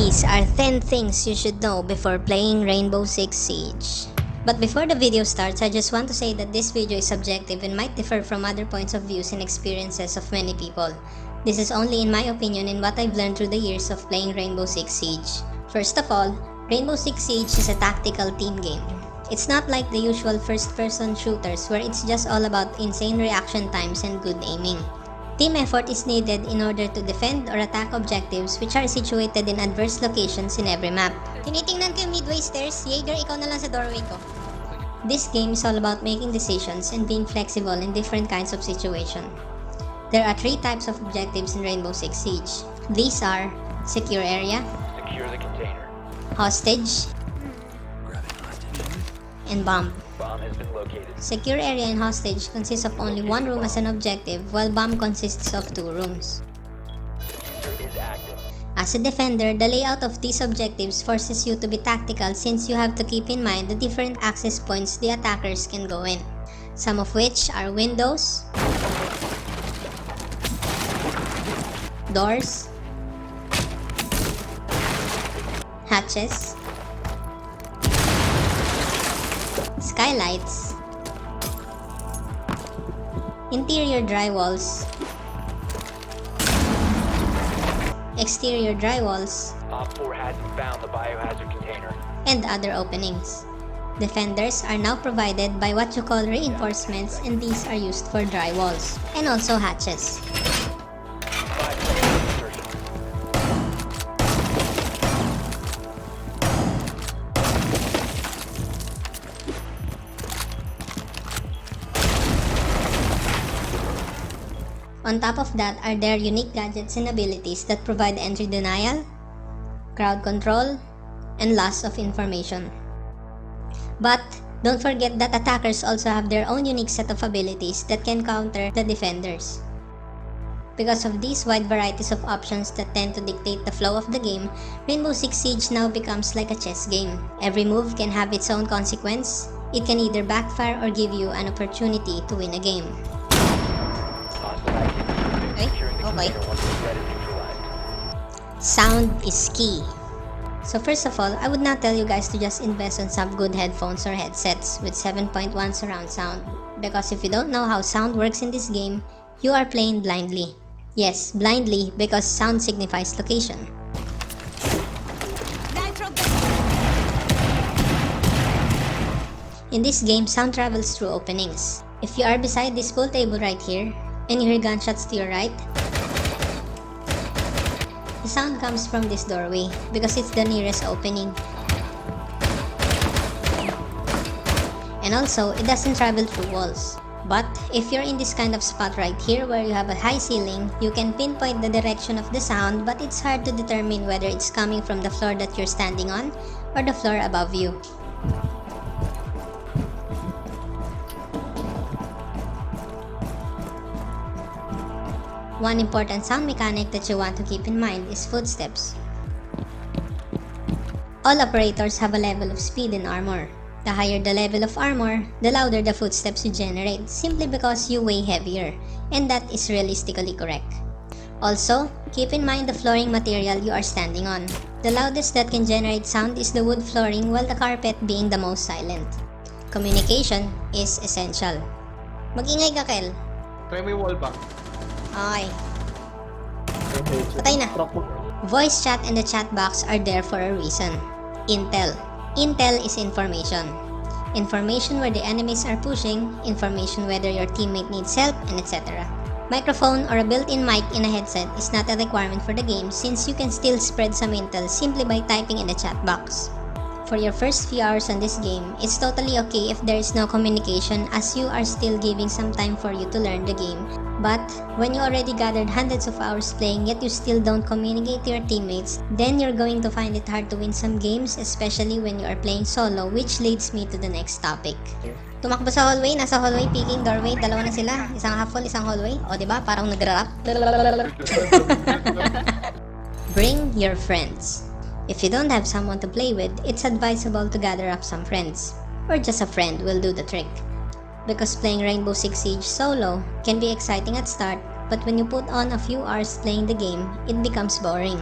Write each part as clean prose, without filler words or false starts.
These are 10 things you should know before playing Rainbow Six Siege. But before the video starts, I just want to say that this video is subjective and might differ from other points of views and experiences of many people. This is only in my opinion and what I've learned through the years of playing Rainbow Six Siege. First of all, Rainbow Six Siege is a tactical team game. It's not like the usual first-person shooters where it's just all about insane reaction times and good aiming. Team effort is needed in order to defend or attack objectives which are situated in adverse locations in every map. Tinitingnan ko yung midway stairs, Jaeger, ikaw na lang sa doorway ko. This game is all about making decisions and being flexible in different kinds of situations. There are 3 types of objectives in Rainbow Six Siege. These are secure area, Secure the container. hostage, and bomb. Bomb has been located. Secure area and hostage consists of only 1 room as an objective, while bomb consists of 2 rooms. Diffuser is active. As a defender, the layout of these objectives forces you to be tactical since you have to keep in mind the different access points the attackers can go in, some of which are windows, doors, hatches, skylights, interior drywalls, exterior drywalls, Op 4 hasn't found the biohazard container. and other openings. Defenders are now provided by what you call reinforcements, and these are used for drywalls and also hatches. 5 seconds insertion. On top of that are their unique gadgets and abilities that provide entry denial, crowd control, and loss of information. But don't forget that attackers also have their own unique set of abilities that can counter the defenders. Because of these wide varieties of options that tend to dictate the flow of the game, Rainbow Six Siege now becomes like a chess game. Every move can have its own consequence. It can either backfire or give you an opportunity to win a game. Hostile activity. Securing the Okay. container once the threat is neutralized. Sound is key. So first of all, I would not tell you guys to just invest on some good headphones or headsets with 7.1 surround sound. Because if you don't know how sound works in this game, you are playing blindly. Yes, blindly because sound signifies location. In this game, sound travels through openings. If you are beside this pool table right here, and you hear gunshots to your right, the sound comes from this doorway because it's the nearest opening. And also, it doesn't travel through walls. But if you're in this kind of spot right here where you have a high ceiling, you can pinpoint the direction of the sound, but it's hard to determine whether it's coming from the floor that you're standing on or the floor above you. One important sound mechanic that you want to keep in mind is footsteps. All operators have a level of speed and armor. The higher the level of armor, the louder the footsteps you generate, simply because you weigh heavier, and that is realistically correct. Also, keep in mind the flooring material you are standing on. The loudest that can generate sound is the wood flooring, while the carpet being the most silent. Communication is essential. Mag-ingay ka, Kel. Try mo yung wall back. Okay. Patay na. Voice chat and the chat box are there for a reason. Intel. Intel is information. Information where the enemies are pushing, information whether your teammate needs help, and etc. Microphone or a built-in mic in a headset is not a requirement for the game since you can still spread some intel simply by typing in the chat box. For your first few hours on this game, it's totally okay if there is no communication as you are still giving some time for you to learn the game. But when you already gathered hundreds of hours playing yet you still don't communicate to your teammates, then you're going to find it hard to win some games, especially when you are playing solo, which leads me to the next topic. Tumakbo sa hallway, nasa hallway, peeking, doorway, dalawa na sila. Isang half wall, isang hallway. O diba, parang nag-rap. Bring your friends. If you don't have someone to play with, it's advisable to gather up some friends. Or just a friend will do the trick. Because playing Rainbow Six Siege solo can be exciting at start, but when you put on a few hours playing the game, it becomes boring.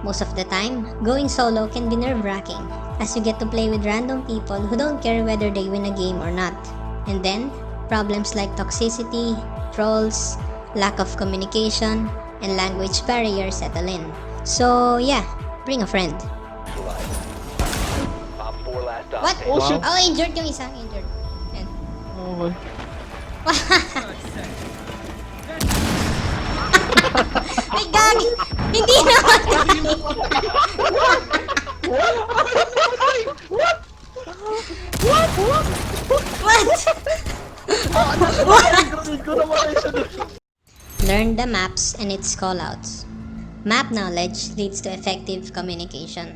Most of the time, going solo can be nerve-wracking, as you get to play with random people who don't care whether they win a game or not. And then, problems like toxicity, trolls, lack of communication, and language barriers settle in. So yeah, bring a friend. Op 4 last stop. What? Oh, shit. Oh, injured yung isa. Injured. Yan. Okay. May gagi! Hindi naman! Learn the maps and its callouts. Map knowledge leads to effective communication.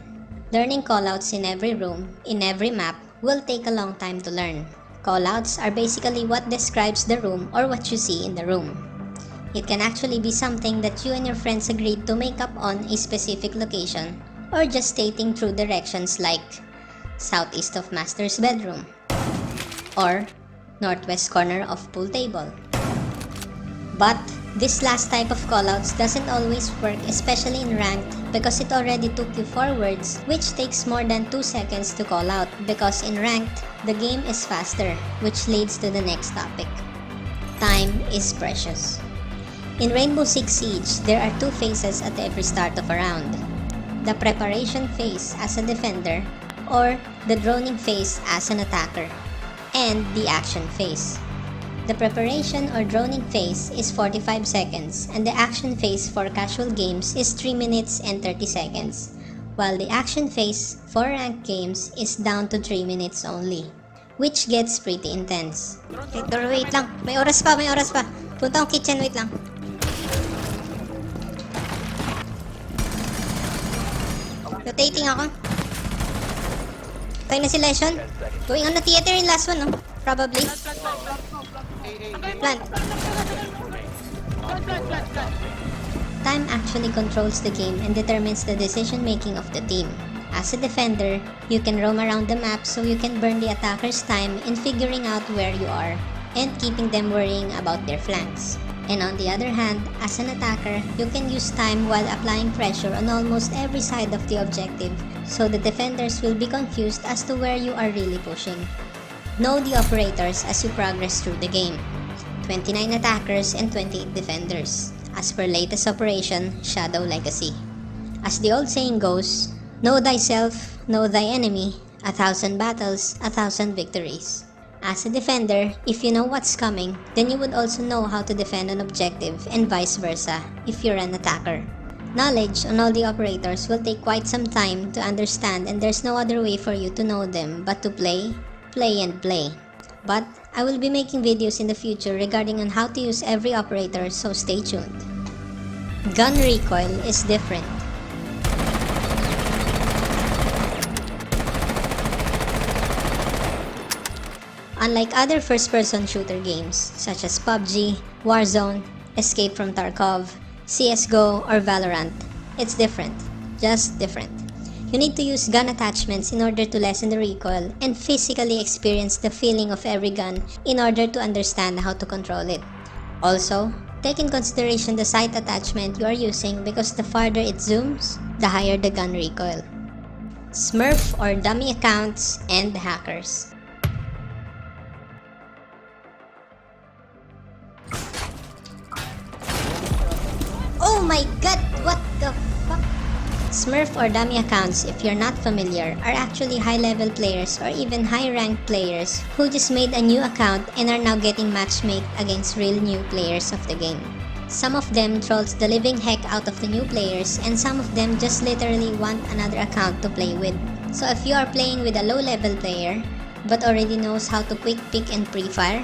Learning callouts in every room, in every map, will take a long time to learn. Callouts are basically what describes the room or what you see in the room. It can actually be something that you and your friends agreed to make up on a specific location, or just stating true directions like southeast of master's bedroom, or northwest corner of pool table. But this last type of callouts doesn't always work, especially in ranked, because it already took you 4 words, which takes more than 2 seconds to call out, because in ranked, the game is faster, which leads to the next topic. Time is precious. In Rainbow Six Siege, there are 2 phases at every start of a round. The preparation phase as a defender, or the droning phase as an attacker, and the action phase. The preparation or droning phase is 45 seconds, and the action phase for casual games is 3 minutes and 30 seconds, while the action phase for ranked games is down to 3 minutes only, which gets pretty intense. Wait lang, may oras pa. Punta akong kitchen, wait lang. Rotating ako. Tayo na si Lesion. Going on the theater in last one, no? Probably. Plant. Time actually controls the game and determines the decision making of the team. As a defender, you can roam around the map so you can burn the attacker's time in figuring out where you are and keeping them worrying about their flanks. And on the other hand, as an attacker, you can use time while applying pressure on almost every side of the objective, so the defenders will be confused as to where you are really pushing. Know the operators as you progress through the game. 29 attackers and 28 defenders, as per latest operation, Shadow Legacy. As the old saying goes, know thyself, know thy enemy, 1,000 battles, 1,000 victories. As a defender, if you know what's coming, then you would also know how to defend an objective and vice versa if you're an attacker. Knowledge on all the operators will take quite some time to understand, and there's no other way for you to know them but to play, and play. But I will be making videos in the future regarding on how to use every operator, so stay tuned. Gun recoil is different. Unlike other first-person shooter games such as PUBG, Warzone, Escape from Tarkov, CSGO, or Valorant, it's different. Just different. You need to use gun attachments in order to lessen the recoil and physically experience the feeling of every gun in order to understand how to control it. Also, take in consideration the sight attachment you are using, because the farther it zooms, the higher the gun recoil. Smurf or dummy accounts and hackers. Oh my god, what the fuck? Smurf or dummy accounts, if you're not familiar, are actually high-level players or even high-ranked players who just made a new account and are now getting matchmade against real new players of the game. Some of them trolls the living heck out of the new players, and some of them just literally want another account to play with. So if you are playing with a low-level player, but already knows how to quick pick and pre-fire,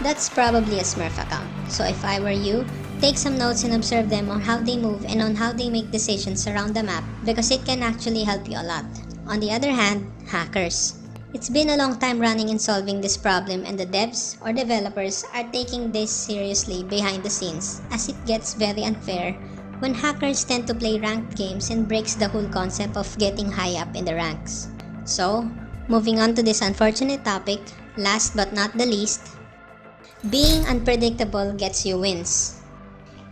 that's probably a Smurf account. So if I were you, take some notes and observe them on how they move and on how they make decisions around the map, because it can actually help you a lot. On the other hand, hackers. It's been a long time running in solving this problem, and the devs or developers are taking this seriously behind the scenes, as it gets very unfair when hackers tend to play ranked games and breaks the whole concept of getting high up in the ranks. So, moving on to this unfortunate topic, last but not the least, being unpredictable gets you wins.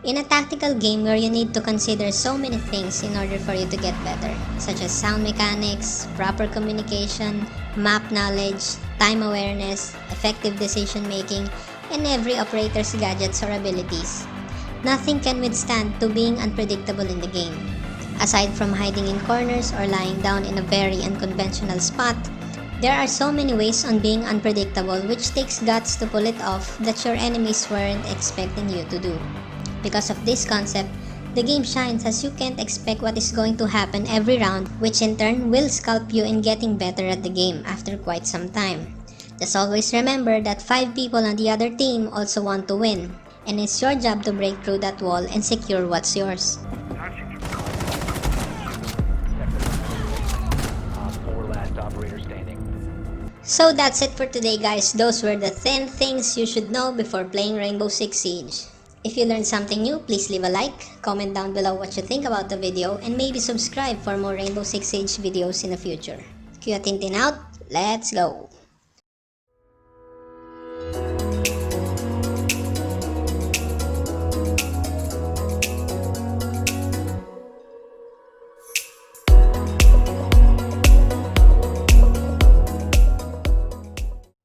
In a tactical game where you need to consider so many things in order for you to get better, such as sound mechanics, proper communication, map knowledge, time awareness, effective decision making, and every operator's gadgets or abilities, nothing can withstand to being unpredictable in the game. Aside from hiding in corners or lying down in a very unconventional spot, there are so many ways on being unpredictable which takes guts to pull it off that your enemies weren't expecting you to do. Because of this concept, the game shines as you can't expect what is going to happen every round, which in turn will sculpt you in getting better at the game after quite some time. Just always remember that 5 people on the other team also want to win, and it's your job to break through that wall and secure what's yours. Op 4 last operator standing. So that's it for today, guys. Those were the 10 things you should know before playing Rainbow Six Siege. If you learned something new, please leave a like, comment down below what you think about the video, and maybe subscribe for more Rainbow Six Siege videos in the future. Kuya Tintin out, let's go!